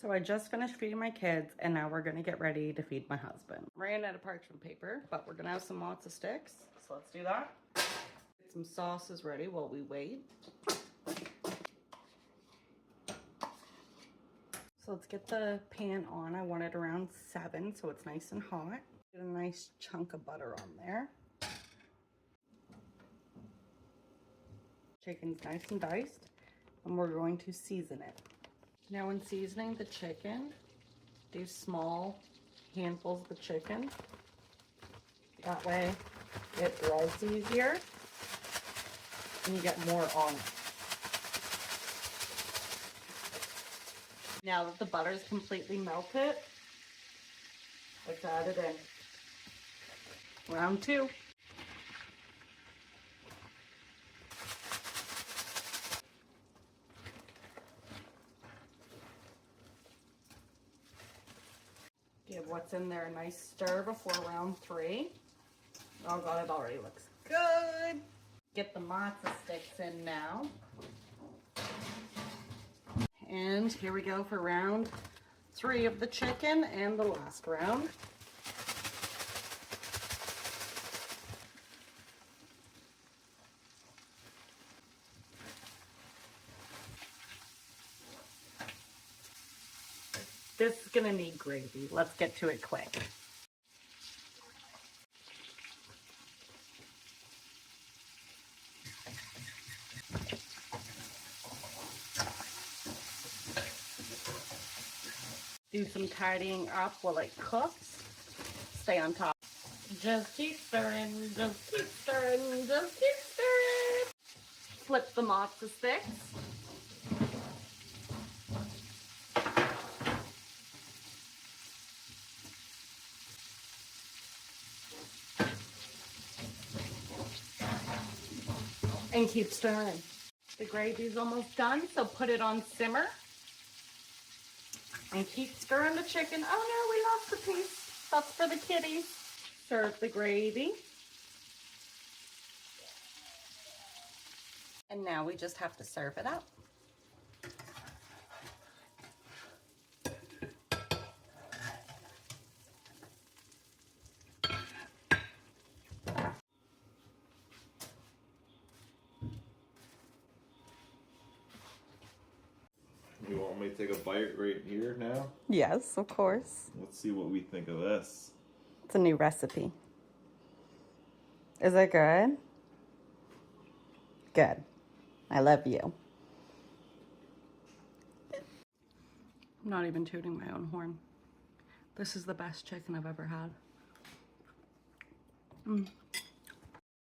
So I just finished feeding my kids and now we're gonna get ready to feed my husband. Ran out of parchment paper, but we're gonna have some mozza sticks. So let's do that. Get some sauces ready while we wait. So let's get the pan on. I want it around 7 so it's nice and hot. Get a nice chunk of butter on there. Chicken's nice and diced and we're going to season it. Now when seasoning the chicken, do small handfuls of the chicken. That way it dries easier and you get more on it. Now that the butter is completely melted, let's add it in. Round 2. Give what's in there a nice stir before round 3. Oh god, it already looks good. Get the mozza sticks in now. And here we go for round 3 of the chicken and the last round. This is gonna need gravy. Let's get to it quick. Do some tidying up while it cooks. Stay on top. Just keep stirring, just keep stirring, just keep stirring. Flip the mozza sticks. And keep stirring. The gravy's almost done, so put it on simmer. And keep stirring the chicken. Oh no, we lost a piece. That's for the kitties. Serve the gravy. And now we just have to serve it up. You want me to take a bite right here now? Yes, of course. Let's see what we think of this. It's a new recipe. Is it good? Good. I love you. I'm not even tooting my own horn. This is the best chicken I've ever had.